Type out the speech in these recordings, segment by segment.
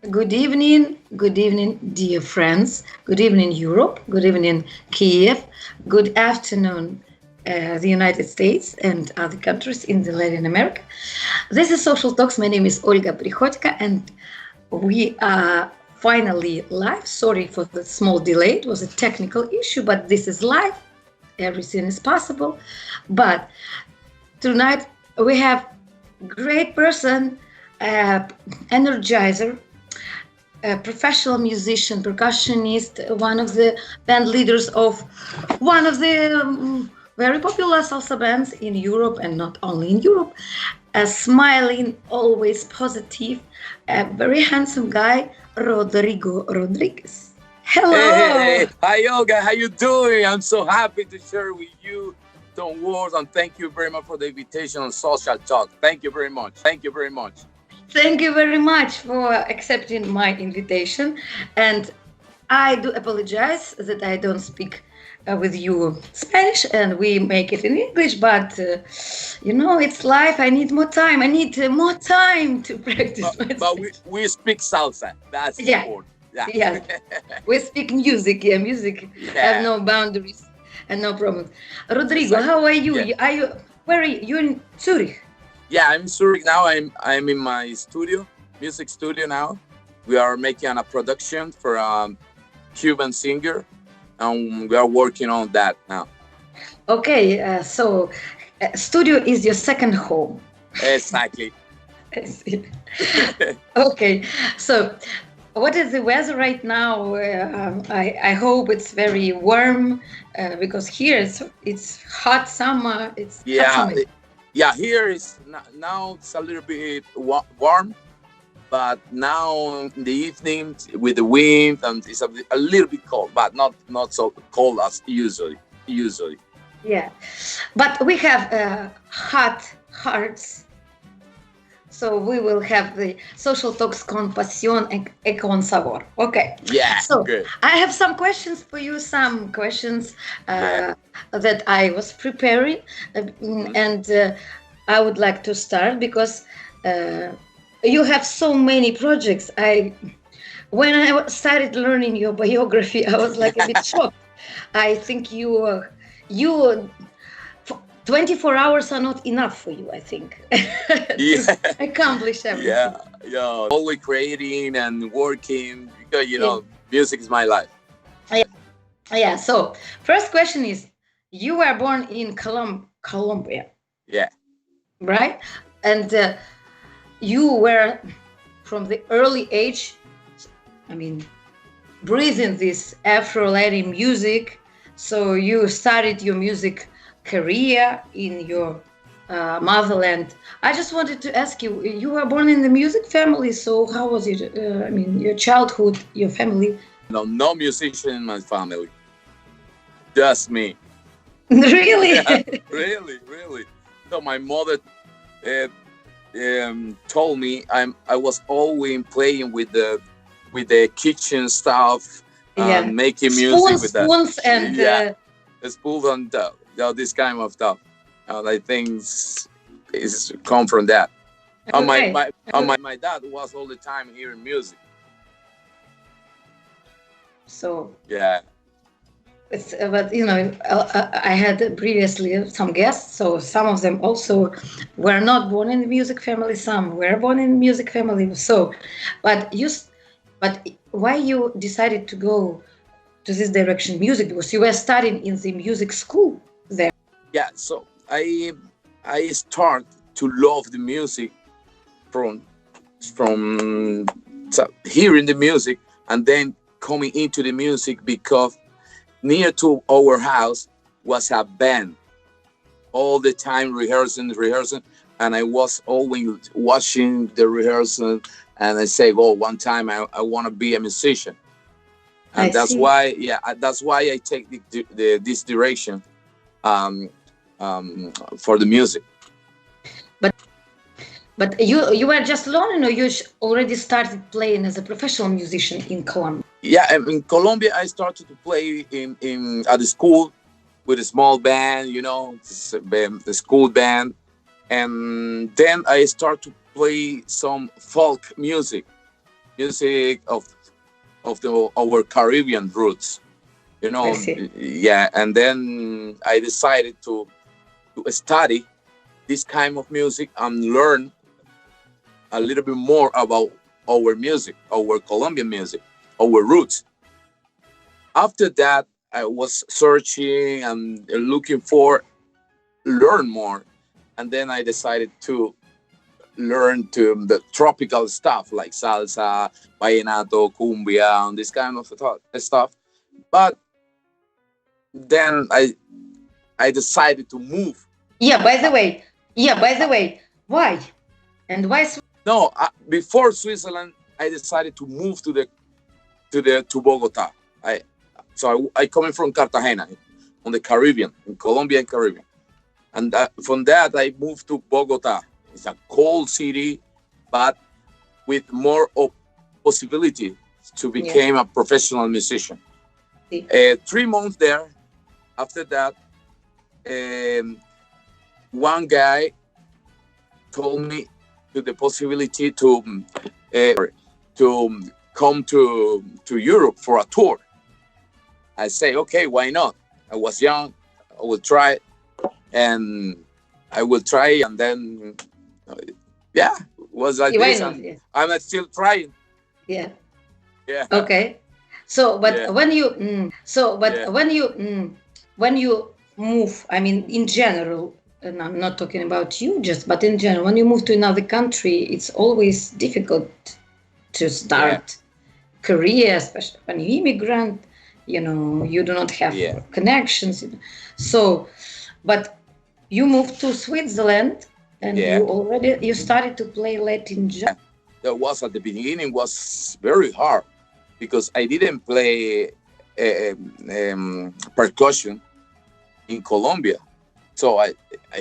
good evening, dear friends. Good evening, Europe. Good evening, Kyiv. Good afternoon, the United States and other countries in the Latin America. This is Social Talks. My name is Olga Prihodka, and we are finally live. Sorry for the small delay. It was a technical issue, but this is live. Everything is possible. But tonight we have great person, energizer, a professional musician, percussionist, one of the band leaders of one of the very popular salsa bands in Europe, and not only in Europe. A smiling, always positive, a very handsome guy, Rodrigo Rodriguez. Hello. Hey, hi Olga, how you doing? I'm so happy to share with you some words, and thank you very much for the invitation on Social Talk. Thank you very much. Thank you very much. Thank you very much for accepting my invitation. And I do apologize that I don't speak with you Spanish and we make it in English, but it's life. I need more time. I need more time to practice. But we speak salsa. That's important. Yeah. We speak music. Yeah, music have no boundaries and no problems. Rodrigo, how are you? Yeah. Where are you? You in Zurich? Yeah, I'm in Zurich now. I'm in my studio, music studio now. We are making a production for a Cuban singer, and we are working on that now. Okay, so studio is your second home. Exactly. I see. Okay, so what is the weather right now? I hope it's very warm because here it's hot summer. It's hot summer. Yeah, here is now it's a little bit warm, but now in the evening with the wind and it's a little bit cold, but not so cold as usually. Yeah, but we have hot hearts, so we will have the social talks con pasión y con sabor. Okay. Yeah. So good. I have some questions for you. Some questions that I was preparing, and I would like to start because you have so many projects. When I started learning your biography, I was like a bit shocked. I think you 24 hours are not enough for you, I think, to accomplish everything. Yeah. Always creating and working because, music is my life. Yeah. So first question is, you were born in Colombia. Yeah. Right? And you were from the early age, breathing this Afro-Latin music. So you started your music career in your motherland. I just wanted to ask you, you were born in the music family, so how was it? Your childhood, your family? No musician in my family, just me. Really? Yeah, really. So my mother told me I was always playing with the kitchen stuff and making music with that. Spoons and spoons and this kind of stuff. I think it's come from that. Okay. My dad was all the time hearing music. So yeah. But I had previously some guests, so some of them also were not born in the music family. Some were born in the music family. So, but why you decided to go to this direction, music? Because you were studying in the music school there. Yeah. So I start to love the music from hearing the music and then coming into the music because near to our house was a band, all the time rehearsing, and I was always watching the rehearsal, and I say, "Oh, one time I want to be a musician," and that's why I take this direction for the music. But you were just learning, or you already started playing as a professional musician in Colombia? Yeah, in Colombia, I started to play at the school with a small band, the school band. And then I started to play some folk music. music of our Caribbean roots, you know. Yeah, and then I decided to study this kind of music and learn a little bit more about our music, our Colombian music, our roots. After that, I was searching and looking for learn more, and then I decided to learn to the tropical stuff like salsa, vallenato, cumbia, and this kind of stuff. But then I decided to move. Yeah. By the way, why? And why? No, before Switzerland, I decided to move to Bogota. I coming from Cartagena, on the Caribbean, in Colombia and Caribbean, and from that I moved to Bogota. It's a cold city, but with more possibility to become a professional musician. 3 months there. After that, one guy told me the possibility to come to Europe for a tour. I say, okay, why not? I was young, I will try, and then was like this, and I'm still trying. Yeah. Yeah. Okay. So, but when you, when you move, I mean, in general, and I'm not talking about you but in general, when you move to another country, it's always difficult to start career, especially when you're immigrant. You know, you do not have connections. So, but you moved to Switzerland, and you started to play Latin jazz. That was at the beginning was very hard because I didn't play percussion in Colombia. So I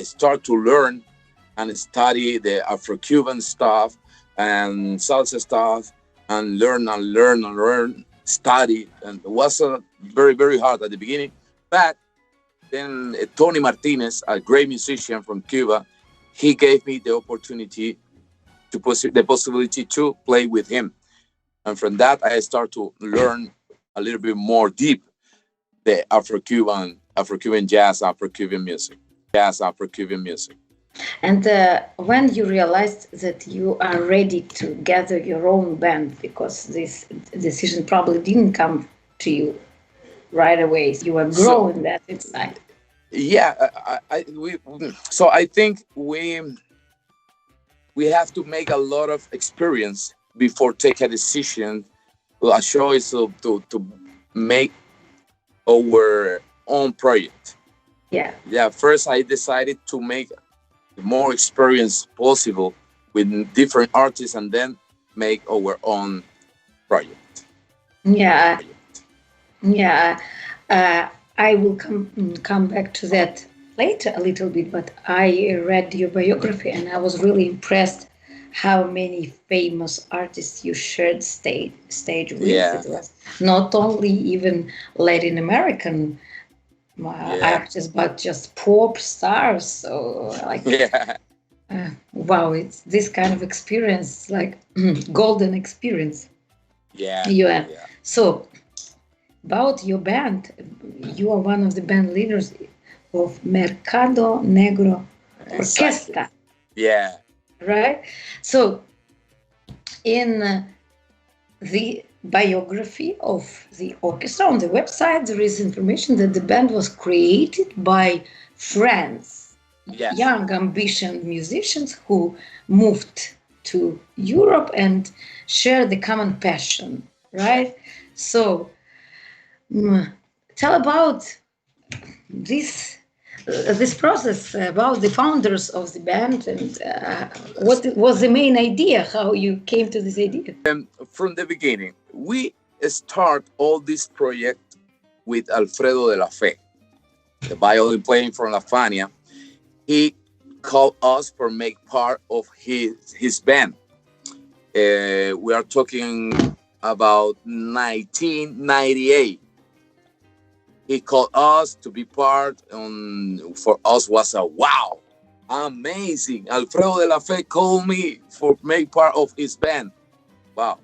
start to learn and study the Afro-Cuban stuff and salsa stuff and learn, study. And it was very, very hard at the beginning. But then Tony Martinez, a great musician from Cuba, he gave me the opportunity the possibility to play with him. And from that, I start to learn a little bit more deep the Afro-Cuban jazz, Afro-Cuban music. And when you realized that you are ready to gather your own band, because this decision probably didn't come to you right away, you were growing that inside. Yeah, so I think we have to make a lot of experience before take a decision, a choice to make our own project. Yeah. First, I decided to make the more experience possible with different artists, and then make our own project. Yeah. I will come back to that later a little bit, but I read your biography and I was really impressed how many famous artists you shared stage with. It was not only even Latin American actors, but just pop stars. So wow, it's this kind of experience, like golden experience. Yeah. So about your band, you are one of the band leaders of Mercadonegro Orquesta. Yeah. Right? So in the biography of the orchestra on the website, there is information that the band was created by friends, young, ambitious musicians who moved to Europe and share the common passion, right? So tell about this process, about the founders of the band, and what was the main idea, how you came to this idea. From the beginning, we start all this project with Alfredo de la Fe, the violin playing from La Fania. He called us for make part of his band. We are talking about 1998. He called us to be part. For us was a wow, amazing. Alfredo de la Fe called me for make part of his band. Wow.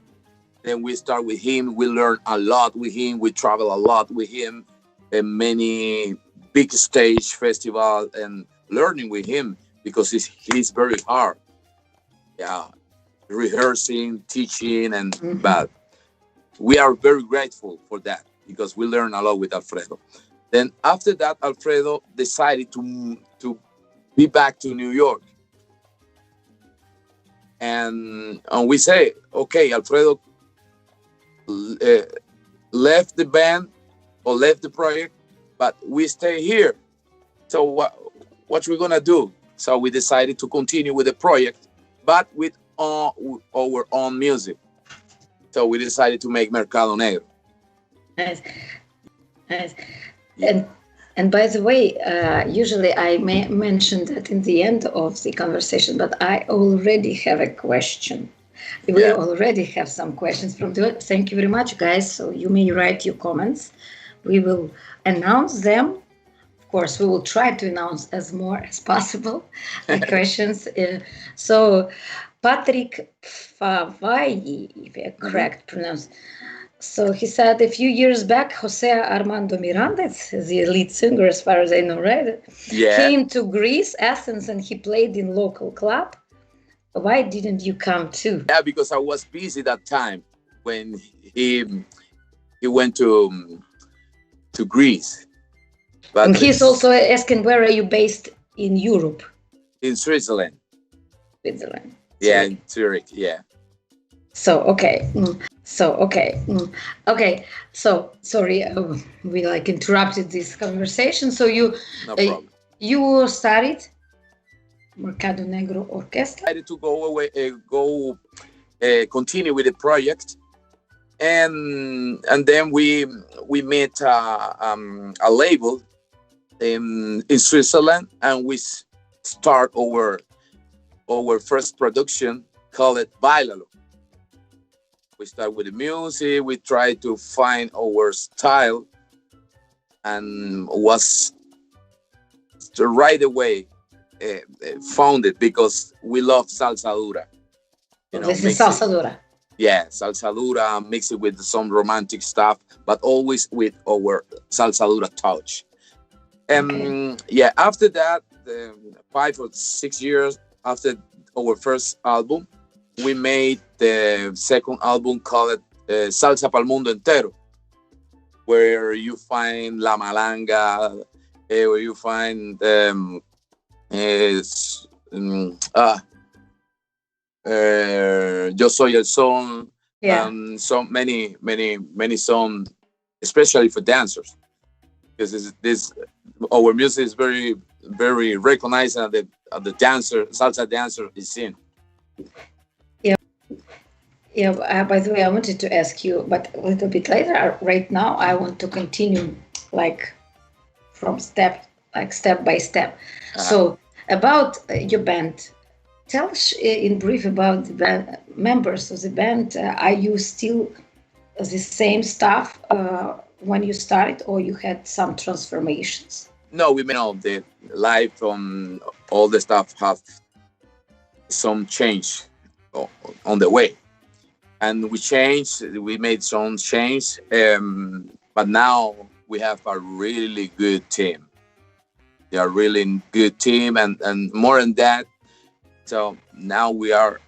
Then we start with him. We learn a lot with him. We travel a lot with him, and many big stage festival, and learning with him because he's very hard. Yeah, rehearsing, teaching, and but we are very grateful for that because we learn a lot with Alfredo. Then after that, Alfredo decided to be back to New York. And we say, okay, Alfredo left the band or left the project, but we stay here. So what we gonna do? So we decided to continue with the project, but with our own music. So we decided to make Mercadonegro. Nice. Nice. And by the way, usually I mention that in the end of the conversation, but I already have a question. We already have some questions from the. Thank you very much, guys. So you may write your comments. We will announce them. Of course, we will try to announce as more as possible the questions. So Patrick Favai, if I correct pronounce. So he said a few years back, Jose Armando Miranda, the lead singer, as far as I know, right? Yeah. Came to Greece, Athens, and he played in local club. Why didn't you come too? Yeah, because I was busy that time when he went to Greece. But and he's also asking, where are you based in Europe? In Switzerland. Switzerland. Yeah, in Zurich. Yeah. So okay. Okay. So sorry, we interrupted this conversation. So you, no problem. You started Mercadonegro Orquesta. I decided to continue with the project, and then we met a label in Switzerland, and we start our first production called Bailalo. We start with the music. We try to find our style, and was right away found it because we love salsa dura. This is salsa dura. Yeah, salsa dura, mix it with some romantic stuff, but always with our salsa dura touch. Yeah, after that, 5 or 6 years after our first album, we made the second album called Salsa Pa'l Mundo Entero, where you find La Malanga, where you find Yo Soy El Son, so many songs, especially for dancers, because our music is very, very recognized, and the dancer, salsa dancer is in. Yeah. By the way, I wanted to ask you, but a little bit later. Right now, I want to continue from step by step. So about your band, tell us in brief about the band, members of the band. Are you still the same staff when you started, or you had some transformations? No, we the life all the stuff have some change on the way, and we made some change, but now we have a really good team. They are really good team, and more than that, so now we are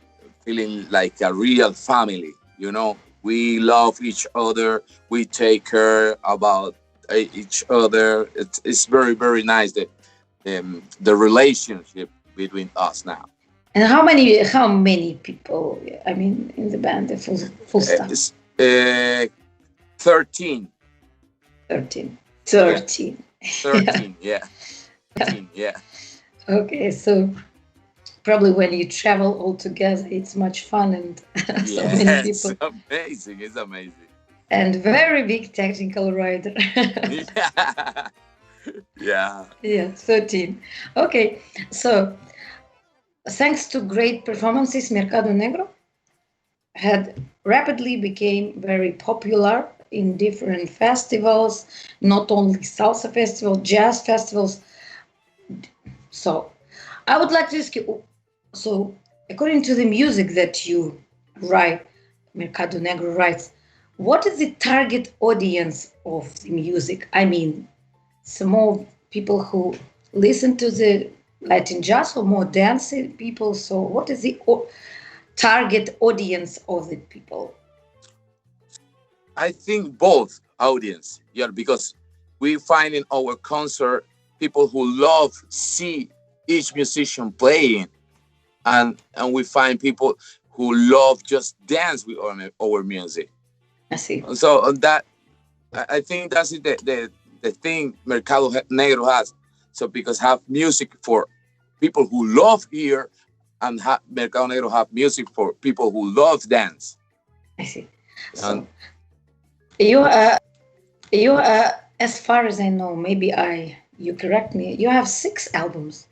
feeling like a real family. We love each other. We take care about each other. It's very, very nice, the relationship between us now. And how many people? I mean, in the band, the full staff. 13. 13. Yeah. 13, yeah. Okay, so probably when you travel all together, it's much fun, and so many people. It's amazing. And very big technical writer. Yeah. Yeah, 13. Okay, so thanks to great performances, Mercadonegro had rapidly became very popular in different festivals, not only salsa festival, jazz festivals. So I would like to ask you, so according to the music that you write, Mercadonegro writes, what is the target audience of the music? I mean, some more people who listen to the Latin jazz or more dancing people. So what is the target audience of the people? I think both audience, yeah, because we find in our concert people who love see each musician playing, and we find people who love just dance with our music. I see. So that I think that's the thing Mercado Negro has. So because have music for people who love hear, and Mercado Negro have music for people who love dance. I see. So you as far as I know, maybe you correct me. You have 6 albums.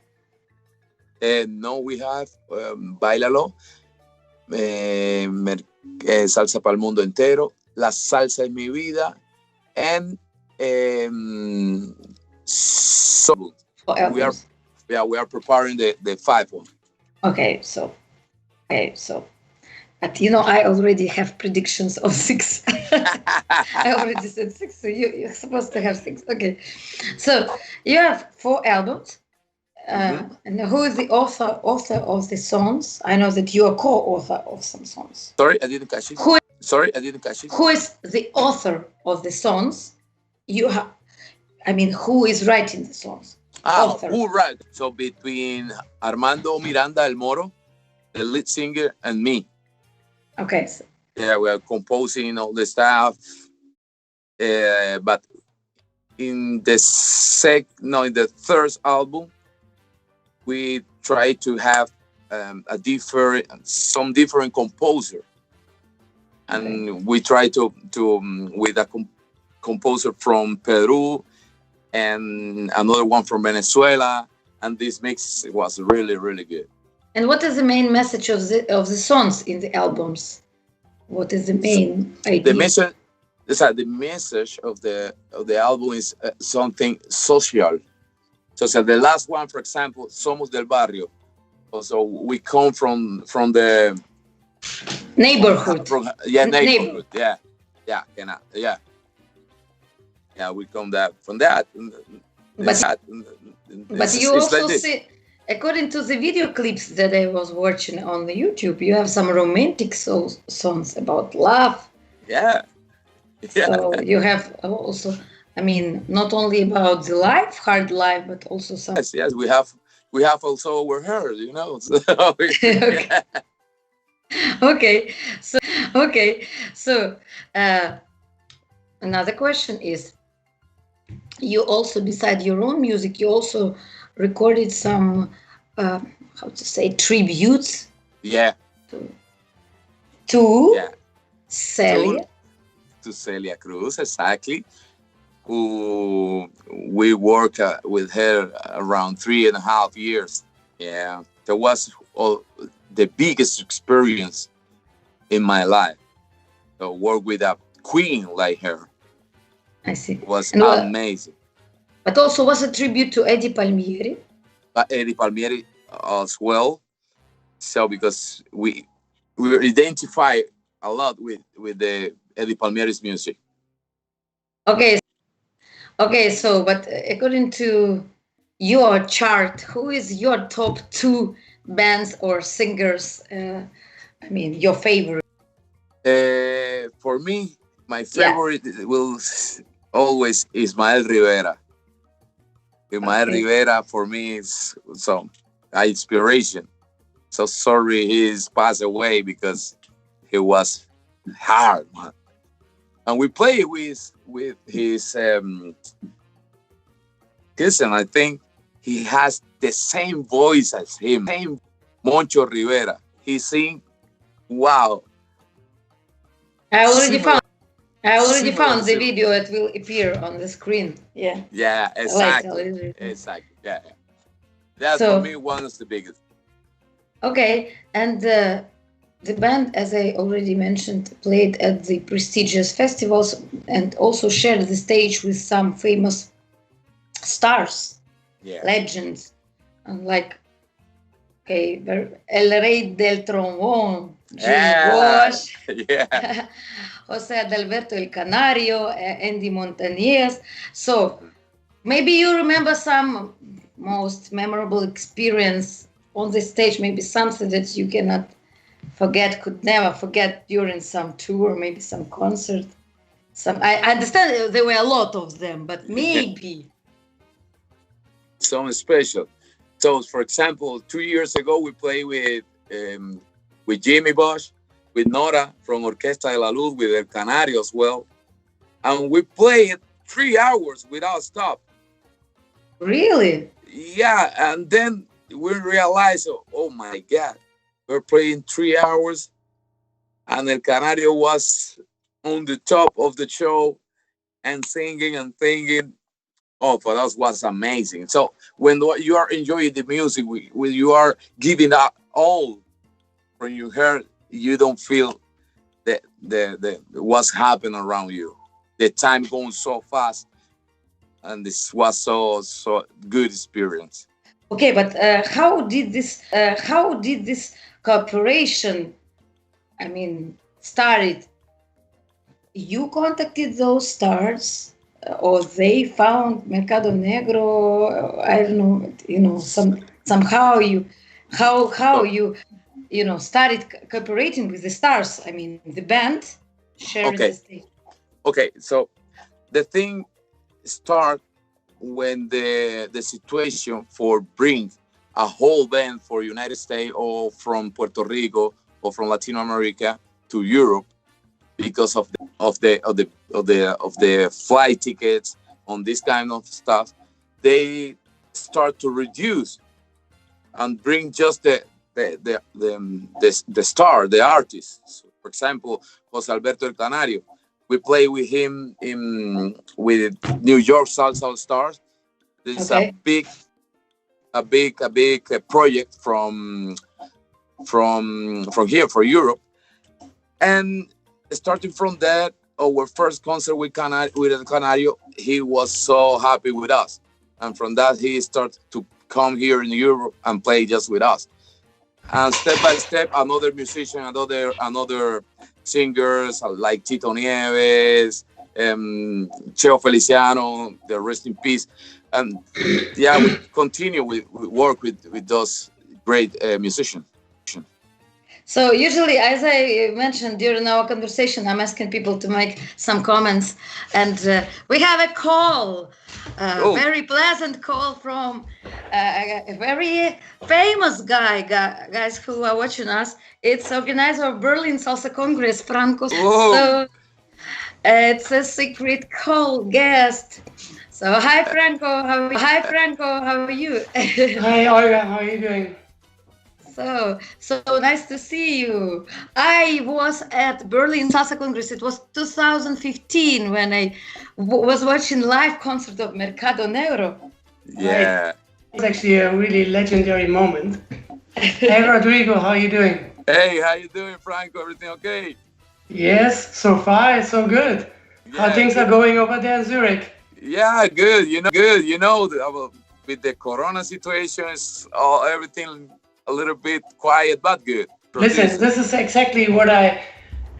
No, we have Bailalo, Salsa para el Mundo Entero, La Salsa es Mi Vida, and so we are preparing the 5th one. Okay, so but I already have predictions of 6. I already said 6, so you're supposed to have 6. Okay, so you have 4 albums. And who is the author of the songs? I know that you are co-author of some songs. Sorry, I didn't catch it. Who is the author of the songs? Who is writing the songs? Who writes? So between Armando Miranda El Moro, the lead singer, and me. Okay. So. Yeah, we are composing all the stuff. But in the third album, we try to have some different composer, and we try to with a composer from Peru and another one from Venezuela, and this mix was really, really good. And what is the main message of the songs in the albums? What is the main idea? The message of the album is something social. So the last one, for example, Somos del Barrio. So we come from the neighborhood. Neighborhood. Yeah, we come from that. But you also see, according to the video clips that I was watching on the YouTube, you have some romantic songs about love. Yeah. So you have also, not only about the hard life, but also some. Yes, we have also our hair, So, Okay. So another question is, you also, beside your own music, you also recorded some, tributes. Yeah. To Celia. To Celia Cruz, exactly. Who we worked with her around 3.5 years. Yeah, that was the biggest experience in my life. To work with a queen like her. I see. It was amazing. But also was a tribute to Eddie Palmieri. Eddie Palmieri as well. So because we identify a lot with the Eddie Palmieri's music. Okay, so but according to your chart, who is your top 2 bands or singers? Your favorite? For me, my favorite will always Ismael Rivera. Ismael Rivera for me is some inspiration. So sorry he's passed away because he was hard, man. And we play with his cousin. I think he has the same voice as him. Same Moncho Rivera. He sing, wow. I already found the video. It will appear on the screen. Yeah. Yeah, exactly. Exactly. Yeah. That's for me one of the biggest. Okay, and the band, as I already mentioned, played at the prestigious festivals and also shared the stage with some famous stars, legends, like Okay, El Rey del Trombón, Jimmy Yeah, Bosch, yeah. José Adalberto El Canario, Andy Montañez. So maybe you remember some most memorable experience on the stage, maybe something that you cannot forget, could never forget during some tour, maybe some concert. I understand there were a lot of them, but maybe. Something special. So, for example, 2 years ago, we played with Jimmy Bosch, with Nora from Orquesta de la Luz, with El Canario as well. And we played 3 hours without stop. Really? Yeah, and then we realized, oh my God, we're playing 3 hours, and El Canario was on the top of the show and singing and singing. Oh, for us was amazing. So when you are enjoying the music, when you are giving up all from your heart, you don't feel the what's happening around you. The time going so fast, and this was so good experience. Okay, but how did this cooperation, I mean, started? You contacted those stars, or they found Mercadonegro? I don't know. Somehow you, how you started cooperating with the stars. I mean, the band shared the stage. Okay, so the thing start when the situation for bring a whole band for United States or from Puerto Rico or from Latin America to Europe, because of the flight tickets on this kind of stuff, they start to reduce and bring just the star, the artist. For example, Jose Alberto El Canario, we play with him with New York Salsa Stars. This is a big project from here for Europe, and starting from that, our first concert with El Canario, he was so happy with us, and from that he started to come here in Europe and play just with us. And step by step, another musician, another singers like Tito Nieves, Cheo Feliciano, the rest in peace. And yeah, we continue with work with those great musicians. So usually, as I mentioned during our conversation, I'm asking people to make some comments, and we have a call, very pleasant call from a very famous guys who are watching us. It's organizer of Berlin Salsa Congress, Franco. So it's a secret call guest. So hi Franco, how are you? Hi Olga, how are you doing? So nice to see you. I was at Berlin Salsa Congress. It was 2015 when I was watching live concert of Mercadonegro. Yeah. Right. It was actually a really legendary moment. Hey Rodrigo, how are you doing? Hey, how you doing, Franco? Everything okay? Yes, so far so good. Yeah, how things are going over there in Zurich? Yeah, good. With the Corona situation, it's everything a little bit quiet, but good. Listen, this is exactly what I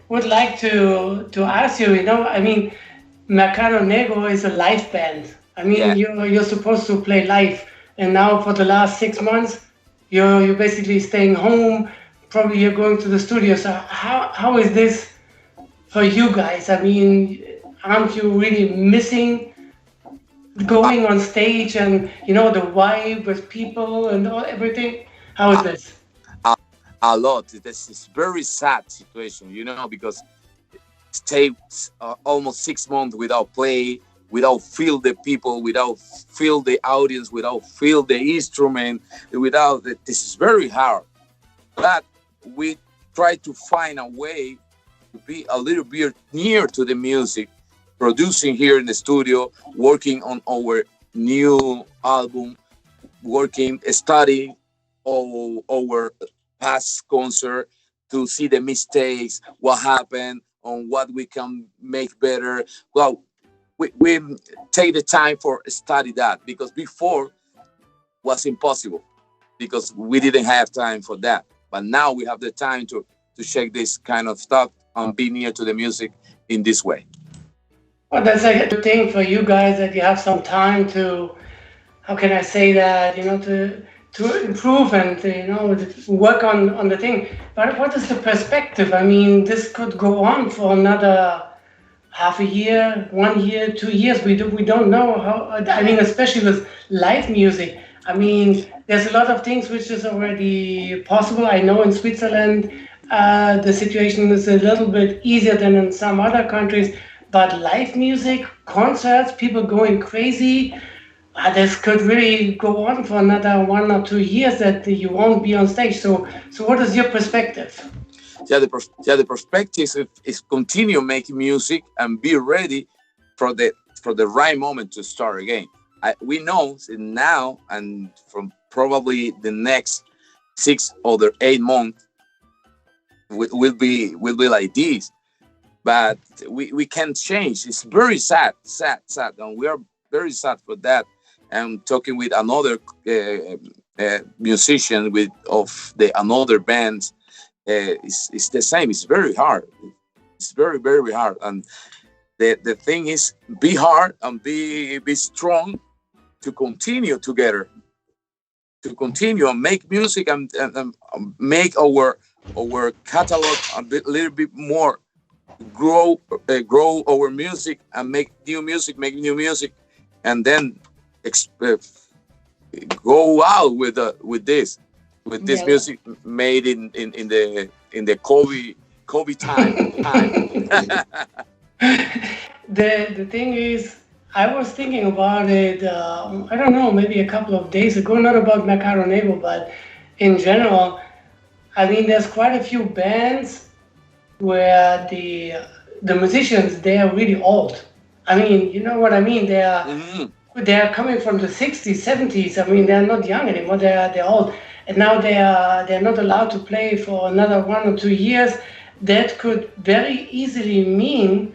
would like to ask you. I mean, Mercadonegro is a live band. I mean, you're supposed to play live, and now for the last 6 months, you're basically staying home. Probably you're going to the studio. So how is this for you guys? I mean, aren't you really missing going on stage and the vibe with people and everything? How is this? A lot. This is very sad situation, because stay almost 6 months without play, without feel the people, without feel the audience, without feel the instrument, this is very hard. But we try to find a way to be a little bit near to the music, producing here in the studio, working on our new album, studying our past concert to see the mistakes, what happened, on what we can make better. Well, we take the time for study that, because before was impossible. because we didn't have time for that. But now we have the time to check this kind of stuff and be near to the music in this way. Well, that's a good thing for you guys that you have some time to, how can I say that, to improve and to work on the thing. But what is the perspective? I mean, this could go on for another half a year, 1 year, 2 years. We don't know how. I mean, especially with live music. I mean, there's a lot of things which is already possible. I know in Switzerland the situation is a little bit easier than in some other countries. But live music, concerts, people going crazy. This could really go on for another 1 or 2 years that you won't be on stage. So what is your perspective? The perspective is continue making music and be ready for the right moment to start again. We know now and from probably the next 6 or 8 months will be like this. But we can't change. It's very sad, and we are very sad for that. I'm talking with another musician of another band. It's the same. It's very hard. It's very, very hard. And the thing is, be hard and be strong to continue together, to continue and make music and make our catalog a little bit more. Grow our music and make new music, and then go out with this music made in the COVID time. The thing is, I was thinking about it. I don't know, maybe a couple of days ago. Not about Mercadonegro, but in general. I mean, there's quite a few bands where the musicians, they are really old. I mean, you know what I mean? They are coming from the 60s, 70s. I mean, they're not young anymore. They're old, and now they're not allowed to play for another 1 or 2 years. That could very easily mean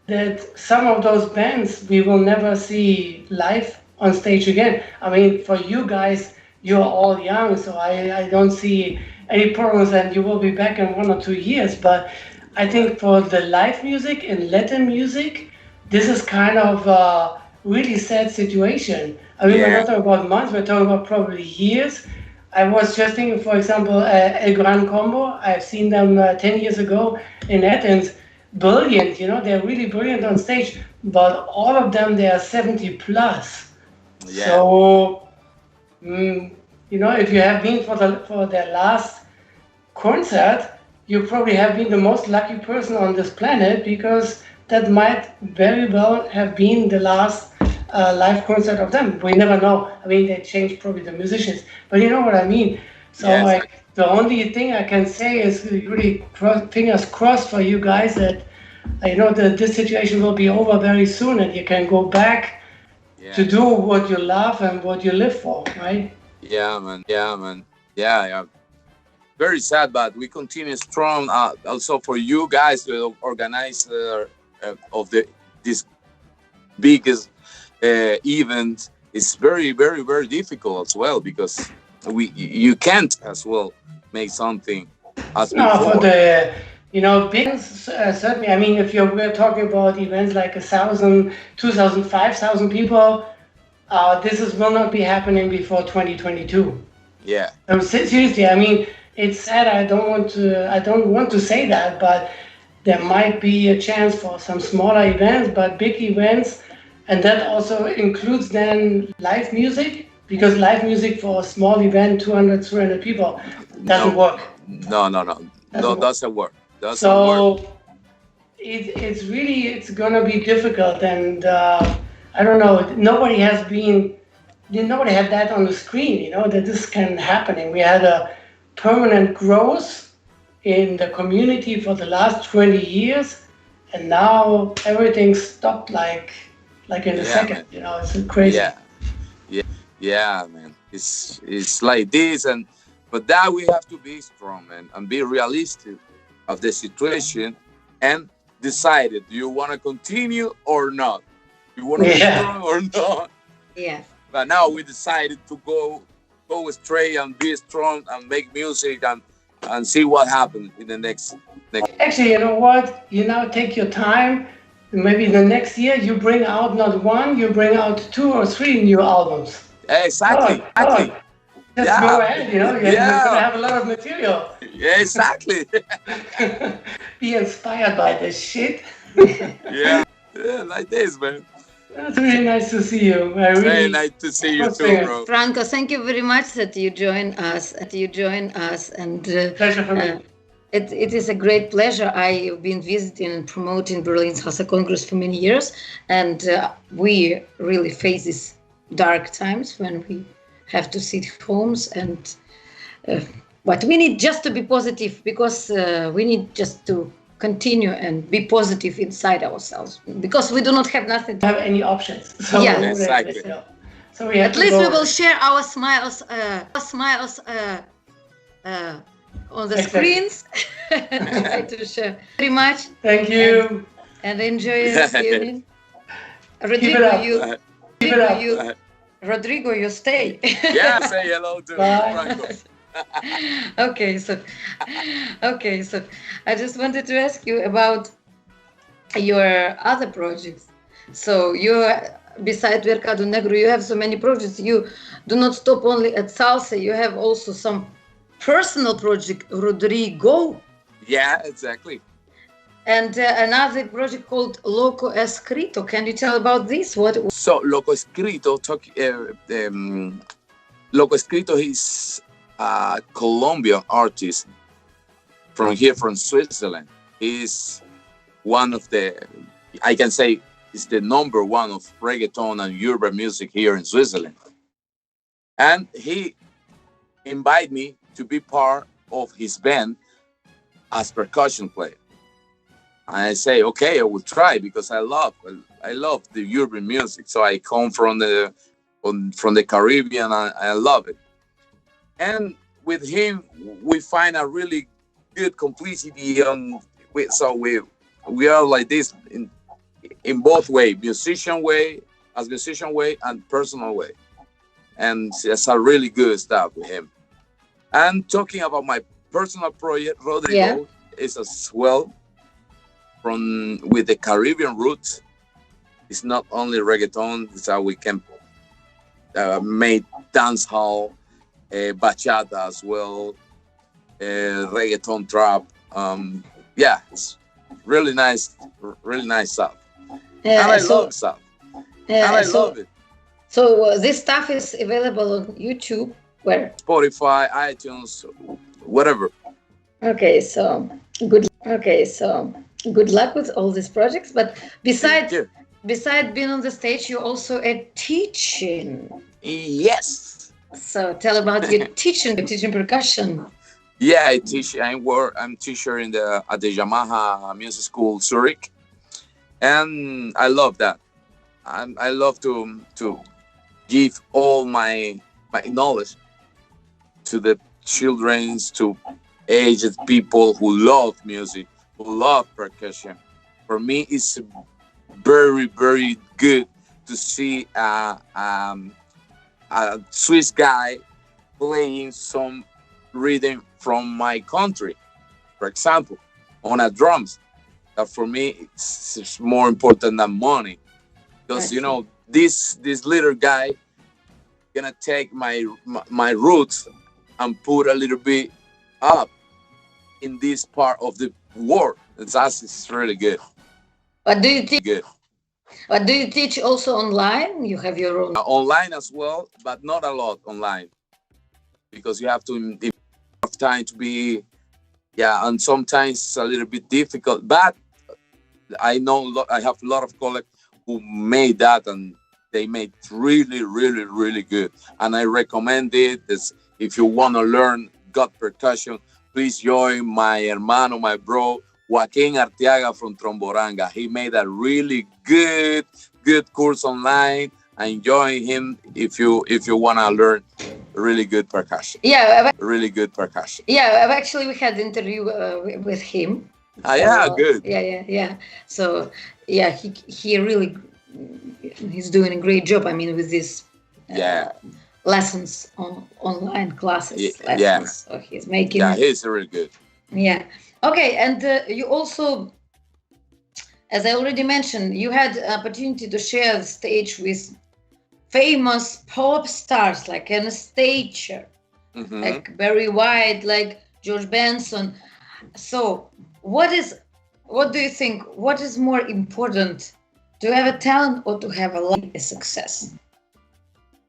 that some of those bands we will never see live on stage again. I mean, for you guys, you're all young, so I don't see any problems, and you will be back in 1 or 2 years. But I think for the live music and Latin music, this is kind of a really sad situation. I mean, we're not talking about months, we're talking about probably years. I was just thinking, for example, El Gran Combo. I've seen them 10 years ago in Athens. Brilliant, they're really brilliant on stage, but all of them, they are 70 plus. Yeah. So, if you have been for their last concert, you probably have been the most lucky person on this planet, because that might very well have been the last live concert of them. We never know. I mean, they changed probably the musicians, but you know what I mean. So the only thing I can say is really fingers crossed for you guys that that this situation will be over very soon and you can go back to do what you love and what you live for, right? Yeah, man. Yeah. Very sad, but we continue strong. Also for you guys to organize of this biggest event, it's very, very, very difficult as well, because you can't as well make something as before. No, for the big ones, certainly. I mean, if we're talking about events like 1,000, 2,000, 5,000 people, this will not be happening before 2022. Yeah. So seriously, I mean, it's sad. I don't want to say that, but there might be a chance for some smaller events, but big events, and that also includes then live music, because live music for a small event, 200, 300 people, doesn't work. No, doesn't work. It's gonna be difficult, and I don't know. Nobody had that on the screen, that this can happen. We had a permanent growth in the community for the last 20 years, and now everything stopped like in a second. Man. It's crazy. Yeah, man. It's like this, but that we have to be strong, man, and be realistic of the situation and decide it. Do you want to continue or not? You want to be strong or not? Yes. But now we decided to go go straight and be strong and make music and see what happens in the next. Actually, you know what? You now take your time. Maybe the next year you bring out not one, you bring out 2 or 3 new albums. Exactly. Exactly. Just go ahead, you're going to have a lot of material. Yeah, exactly. Be inspired by this shit. yeah, like this, man. That's really nice to see you. Very nice to see you too, bro. Franco, thank you very much that you join us. And pleasure for me. It is a great pleasure. I've been visiting and promoting Berlin Salsa Congress for many years, and we really face these dark times when we have to sit homes, and but we need just to be positive, because we need just to continue and be positive inside ourselves, because we do not have nothing to have any options. So yeah, exactly. So we have at least we will share our smiles on the screens. Try to share very much. Thank you. And enjoy this evening. Rodrigo, you stay. Yeah, say hello to Franco. Okay, so I just wanted to ask you about your other projects. So beside Mercadonegro, you have so many projects. You do not stop only at salsa. You have also some personal project, Rodrigo. Yeah, exactly. And another project called Loco, escrito. Can you tell about this? So Loco, escrito. Loco, escrito is a Colombian artist from Switzerland. He's one of I can say, is the number one of reggaeton and urban music here in Switzerland. And he invited me to be part of his band as percussion player. And I say, okay, I will try, because I love the urban music. So I come from the Caribbean, and I love it. And with him, we find a really good complicity. So we are like this in both ways, musician way and personal way. And it's a really good stuff with him. And talking about my personal project, Rodrigo is as well with the Caribbean roots. It's not only reggaeton, it's how we can make dance hall, bachata as well, reggaeton trap. It's really nice stuff. And I love stuff. And I love it. So this stuff is available on YouTube, where? Spotify, iTunes, whatever. Okay, so good luck with all these projects. But besides being on the stage, you're also teaching. Yes. So tell about your teaching percussion. Yeah, I teach. I'm teacher at the Yamaha Music School, Zurich, and I love that. I love to give all my knowledge to the children, to aged people who love music, who love percussion. For me, it's very, very good to see a Swiss guy playing some rhythm from my country, for example, on a drums. That for me, it's more important than money, because this little guy gonna take my roots and put a little bit up in this part of the world. It's really good. What do you teach? Good. What do you teach also online? You have your own online as well, but not a lot online, because you have to have time to be, and sometimes it's a little bit difficult. But I know I have a lot of colleagues who made that, and they made really, really, really good. And I recommend it. If you want to learn gut percussion, please join my bro, Joaquin Arteaga from Tromboranga. He made a really good course online. And join him if you want to learn really good percussion. Yeah, really good percussion. Yeah, actually we had an interview with him. Good. Yeah. So he really he's doing a great job. I mean, with this lessons on online classes. Yeah. Lessons. So he's making. Yeah, he's really good. Yeah. Okay, and you also, as I already mentioned, you had opportunity to share the stage with famous pop stars like Anastasia, like Barry White, like George Benson. So, what do you think? What is more important, to have a talent or to have a success?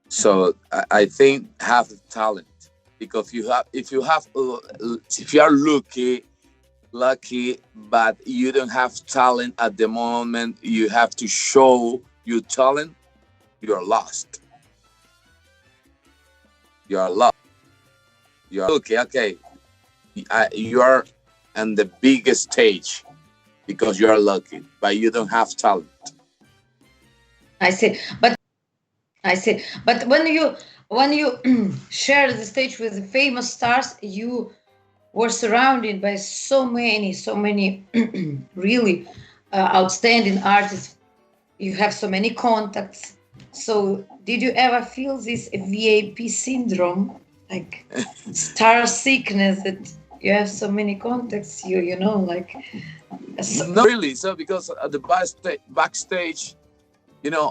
So I think have talent, because if you are lucky, but you don't have talent at the moment, you have to show your talent. You are lost. You are lost. You are okay. You are on the biggest stage because you are lucky, but you don't have talent. I see. But when you share the stage with the famous stars, you were surrounded by so many really outstanding artists. You have so many contacts. So did you ever feel this VIP syndrome, like star sickness, that you have so many contacts, you know, like... Not really. So because at the backstage, you know,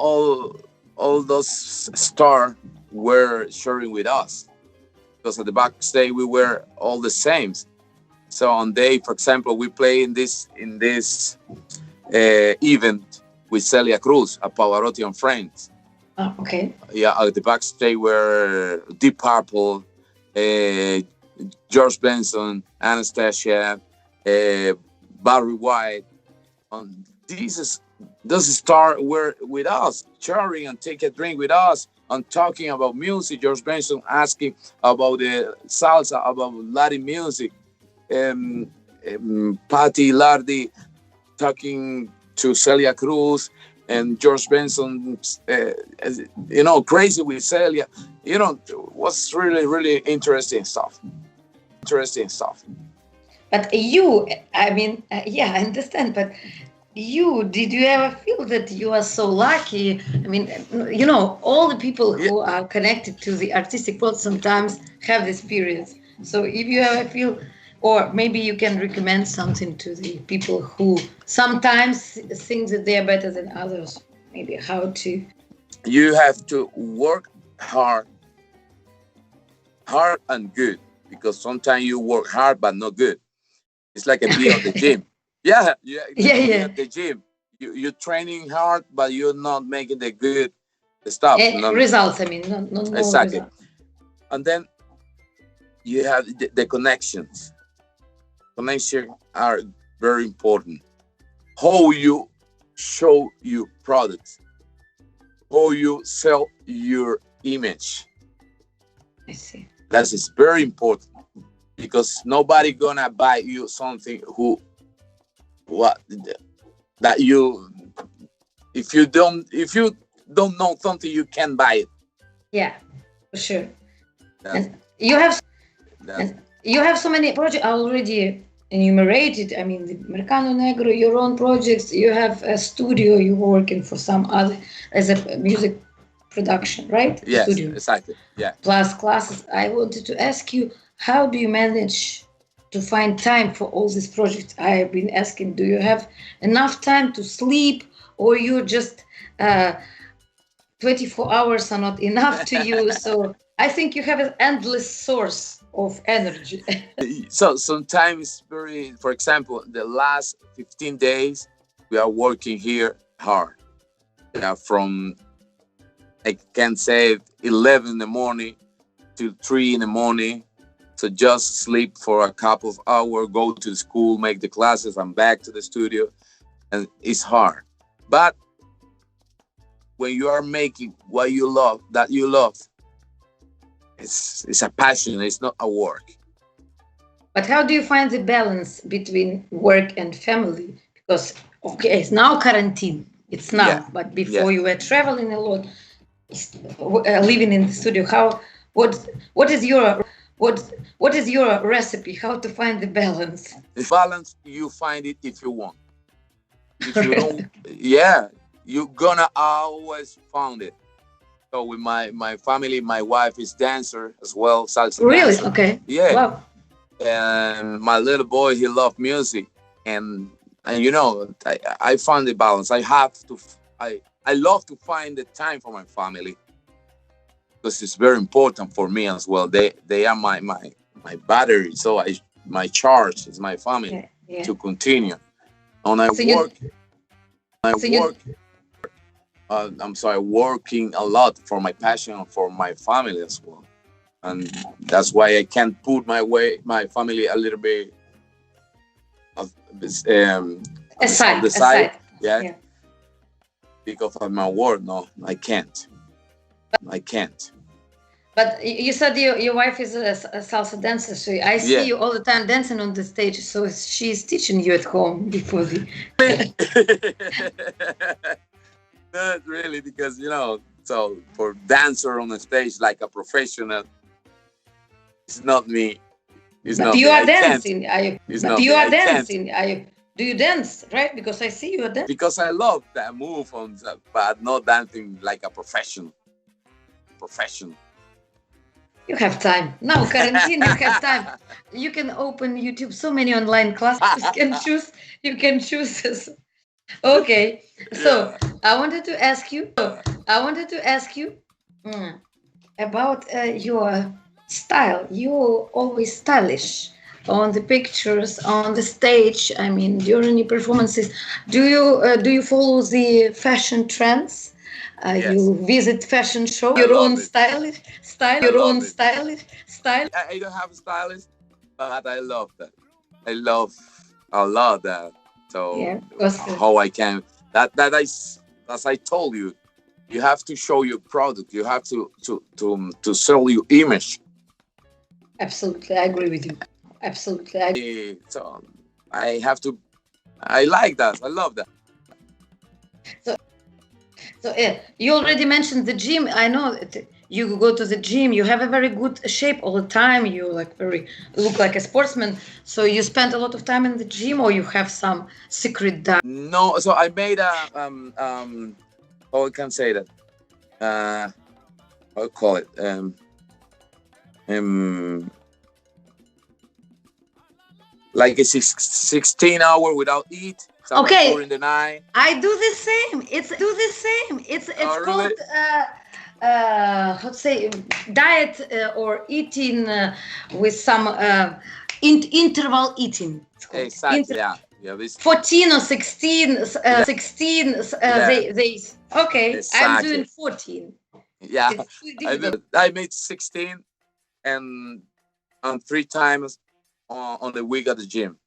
all those stars were sharing with us, because at the backstage we were all the same. So on day, for example, we play in this event with Celia Cruz, a Pavarotti and Friends. Oh, okay. Yeah, at the backstage were Deep Purple, George Benson, Anastasia, Barry White. Those stars were with us, sharing and take a drink with us, and talking about music. George Benson asking about the salsa, about Latin music. Patti Lardi talking to Celia Cruz, and George Benson, you know, crazy with Celia. You know, was really interesting stuff. But you, I mean, yeah, I understand. But did you ever feel that you are so lucky? I mean, you know, all the people who are connected to the artistic world sometimes have this period. So if you ever feel, or maybe you can recommend something to the people who sometimes think that they are better than others, maybe how to... You have to work hard and good, because sometimes you work hard but not good. It's like a bee at the gym. Yeah. At the gym, you're training hard, but you're not making the good stuff. Results, I mean, no exactly. Results. And then you have the connections. Connections are very important. How you show your products, how you sell your image. I see. That is very important, because nobody gonna buy you something that you, if you don't know something, you can buy it. Yeah, for sure. And you have so many projects already enumerated. I mean, the Mercadonegro, your own projects. You have a studio. You're working for some other as a music production, right? Yes, studio. Exactly. Yeah. Plus classes. I wanted to ask you, how do you manage to find time for all these projects? I have been asking, do you have enough time to sleep, or you just 24 hours are not enough to you? So I think you have an endless source of energy. So sometimes for example, the last 15 days, we are working here hard. From, I can say, 11 in the morning to 3 in the morning. So just sleep for a couple of hours, go to school, make the classes, and back to the studio. And it's hard. But when you are making what you love, it's a passion, it's not a work. But how do you find the balance between work and family? Because, okay, it's now quarantine. It's now, but before you were traveling a lot, living in the studio. What is your recipe? How to find the balance? The balance, you find it if you want. If you don't, you're gonna always find it. So with my family, my wife is dancer as well, salsa Really? dancer. Okay. Yeah. Wow. And my little boy, he loved music, and you know, I found the balance. I love to find the time for my family because it's very important for me as well. They are my battery, so my charge is my family to continue. And working a lot for my passion for my family as well, and that's why I can't put my family a little bit aside. Yeah, because of my work. No, I can't. But you said your wife is a salsa dancer, so I see you all the time dancing on the stage. So she's teaching you at home before the. Not really, because you know, so for dancer on the stage like a professional, it's not me. It's but not you me. are dancing. You are dancing. Do you dance? Right? Because I see you are dancing. Because I love that move but not dancing like a professional. You have time now, quarantine. You have time. You can open YouTube. So many online classes. You can choose. Okay, so I wanted to ask you about your style. You're always stylish on the pictures, on the stage. I mean, during your performances, do you follow the fashion trends? Yes. You visit fashion shows. I Your love own it. style. I don't have a stylist, but I love that. I love a lot that. So how I can as I told you, you have to show your product. You have to sell your image. Absolutely, I agree with you. Absolutely. So I like that. I love that. So you already mentioned the gym. I know that you go to the gym. You have a very good shape all the time. You look like a sportsman. So you spend a lot of time in the gym, or you have some secret diet? No. So I made how I can say that. I'll call it like a 16-hour without eat. Okay. During the night. I do the same. It's called how to say diet or eating with some interval eating. Exactly. Yeah. 14 or 16. Days. Okay. Exactly. I'm doing 14. Yeah. I made 16 and 3 times on the week at the gym.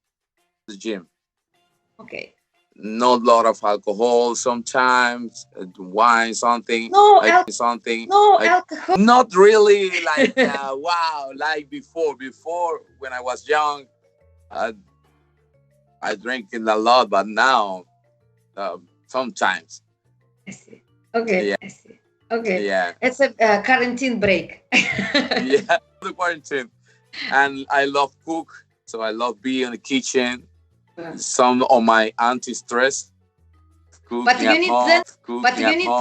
Okay. Not a lot of alcohol sometimes, wine, something. No alcohol. Not really like wow, like before. Before when I was young, I drank it a lot, but now sometimes. I see. Okay. Yeah. I see. Okay. Yeah. It's a quarantine break. Yeah, the quarantine, and I love cook, so I love being in the kitchen. Some of my anti-stress. But you need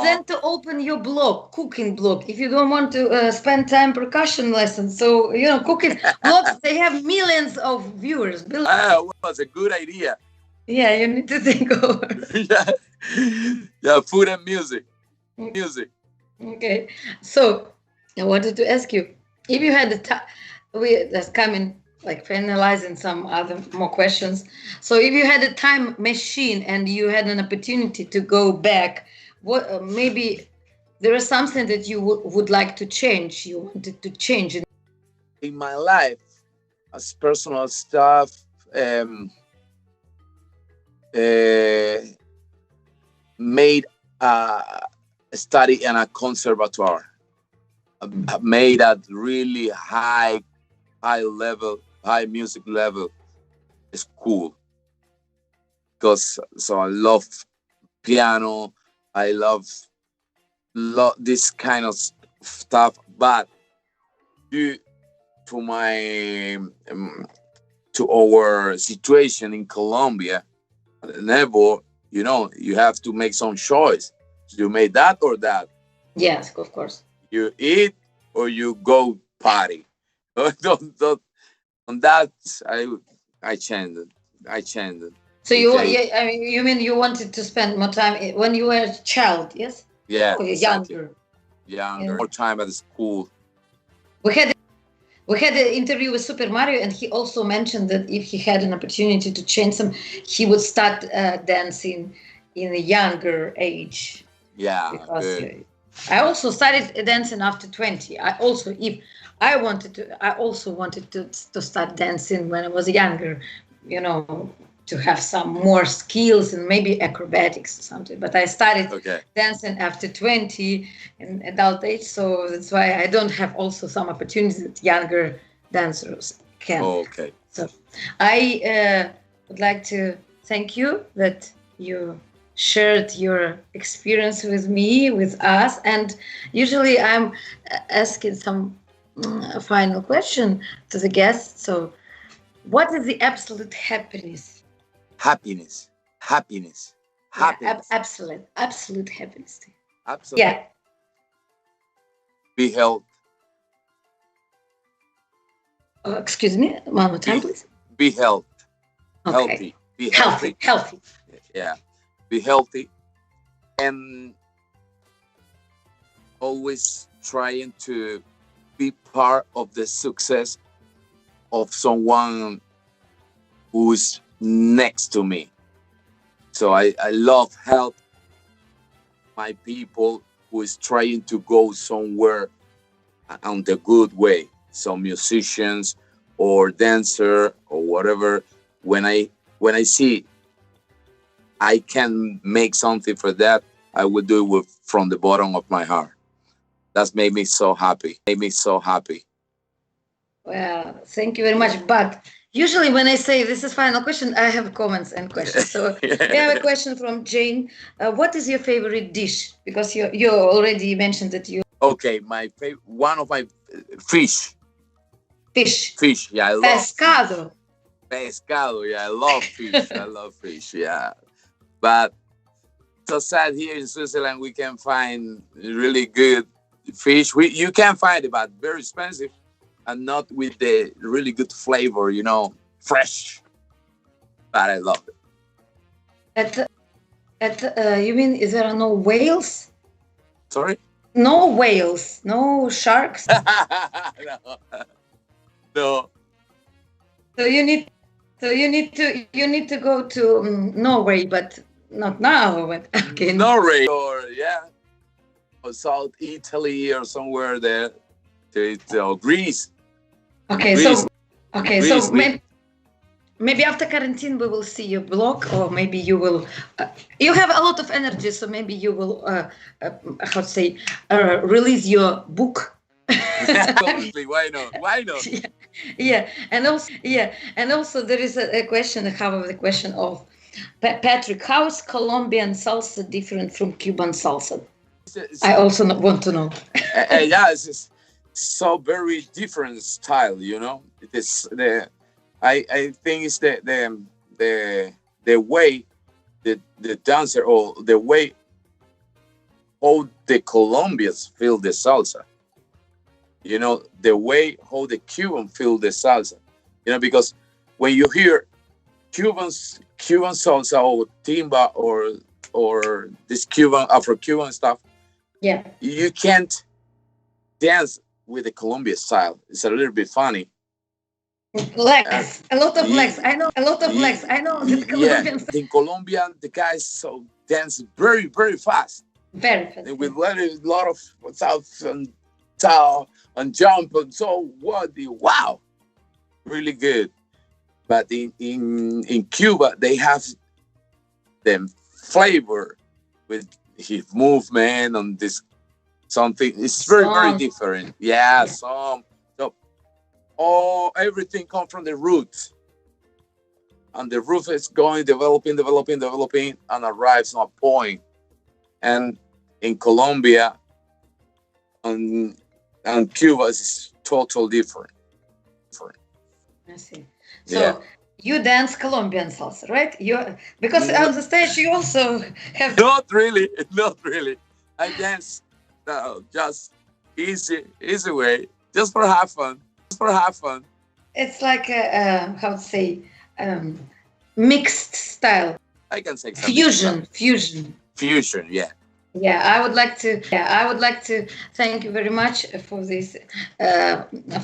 then to open your blog, cooking blog, if you don't want to spend time percussion lessons. So you know, cooking blogs, they have millions of viewers. Well, it's a good idea. Yeah, you need to think over. Yeah, food and music. Okay, so I wanted to ask you if you had the time. That's coming. Like finalizing some other more questions. So if you had a time machine and you had an opportunity to go back, what maybe there is something that you would like to change, you wanted to change in my life as personal stuff. Made a study in a conservatoire. Made at really high music level school, because I love piano, I love this kind of stuff, but due to to our situation in Colombia, never, you have to make some choice. So you made that or that. Yes, of course. You eat or you go party. On that, I changed it. I changed it. So Because, I mean, you mean you wanted to spend more time when you were a child, yes? yeah, Or exactly. younger? Younger, Yeah. more time at the school. We had an interview with Super Mario, and he also mentioned that if he had an opportunity to change some, he would start dancing in a younger age. Yeah, Because good. I also started dancing after 20. I also, if I wanted to, I also wanted to start dancing when I was younger, you know, to have some more skills and maybe acrobatics or something. But I started dancing after 20 in adult age, so that's why I don't have also some opportunities that younger dancers can. Okay. So I would like to thank you that you shared your experience with me, with us, and usually I'm asking some final question to the guests. So, what is the absolute happiness? Happiness. Happiness. Happiness. Yeah, absolute happiness. Absolutely. Yeah. Be healthy. Excuse me, one more time, please. Be healthy. Okay. Healthy. Be healthy. Healthy. Yeah. Be healthy. And always trying to be part of the success of someone who's next to me. So I love help my people who is trying to go somewhere on the good way. Some musicians or dancer or whatever. When I see I can make something for that, I would do it from the bottom of my heart. That's made me so happy. Well, thank you very much. But usually when I say this is final question, I have comments and questions. So we have a question from Jane. What is your favorite dish? Because you already mentioned that you... Okay, one of my fish. Fish, yeah, I love pescado, yeah, I love fish. Yeah. But so sad here in Switzerland we can find really good fish. You can find it, but very expensive and not with the really good flavor, fresh. But I love it. You mean there are no whales? Sorry? No whales, no sharks. No. So you need to go to Norway, but not now. But okay. Norway or South Italy or somewhere there. Greece. Okay, Greece. So maybe after quarantine we will see your blog, or maybe you will. You have a lot of energy, so maybe you will release your book. Absolutely. Why not? Yeah, and also there is a question. However, the question of Patrick: how is Colombian salsa different from Cuban salsa? I also want to know. Yeah, it's so very different style. It is I think it's the way the dancer, or the way how the Colombians feel the salsa. The way how the Cuban feel the salsa. Because when you hear Cuban salsa or timba or this Afro-Cuban stuff, yeah, you can't dance with the Colombian style. It's a little bit funny. Legs, a lot of legs. I know a lot of legs. I know the Colombian. Yeah, in Colombia, the guys dance very, very fast. Very fast. And with a lot of south and jump and so wow, really good. But in Cuba, they have the flavor with his movement and this something. It's very, very different. Yeah. So everything comes from the roots, and the root is going developing, and arrives on a point. And in Colombia and Cuba is totally different. I see. So you dance Colombian salsa, right? Because on the stage you also have... Not really. I dance No, just easy way, just for have fun. Just for have fun. It's like a how to say, mixed style. I can say something. Fusion. Yeah. Yeah, I would like to thank you very much for this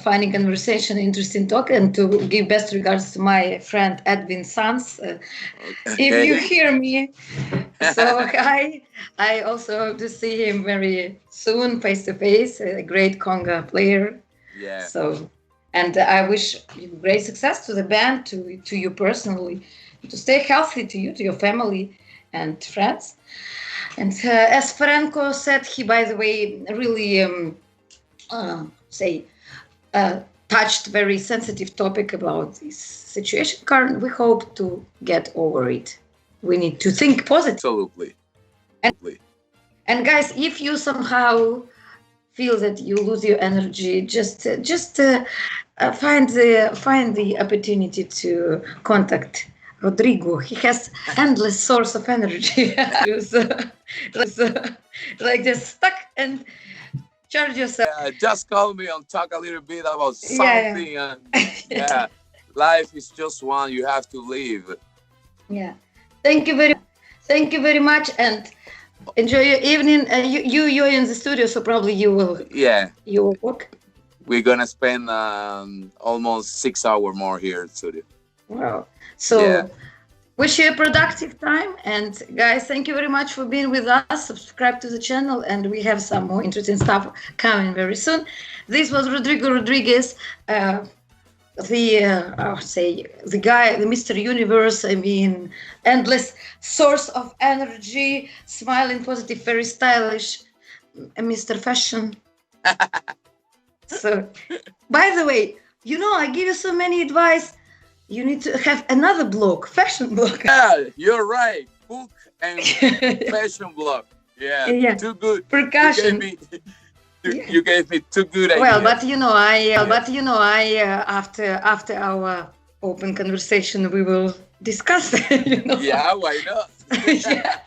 funny conversation, interesting talk, and to give best regards to my friend Edwin Sanz. If you hear me, so I also hope to see him very soon, face to face. A great conga player. Yeah. So, and I wish you great success to the band, to you personally, to stay healthy, to you, to your family and friends. And as Franco said, he, by the way, really touched very sensitive topic about this situation. Current, we hope to get over it. We need to think positive. Absolutely. And guys, if you somehow feel that you lose your energy, just find the opportunity to contact Rodrigo. He has endless source of energy. Like just stuck and charge yourself. Just call me and talk a little bit about something. Yeah. And life is just one. You have to live. Yeah. Thank you very much, and enjoy your evening. You're in the studio, so probably you will. Yeah. You will work. We're gonna spend almost 6 hours more here in studio. Wow. So wish you a productive time. And guys, thank you very much for being with us. Subscribe to the channel, and we have some more interesting stuff coming very soon. This was Rodrigo Rodriguez, the guy, the Mr. Universe, I mean, endless source of energy, smiling, positive, very stylish, Mr. Fashion. So, by the way, I give you so many advice. You need to have another blog, fashion blog. Yeah, you're right. Book and fashion blog. Yeah, too good. Percussion. You gave me too good ideas. Well, after our open conversation, we will discuss. Yeah, why not? Yeah.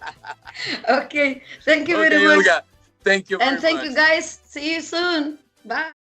Okay. Thank you very much. Olga. Thank you very much. And thank you, guys. See you soon. Bye.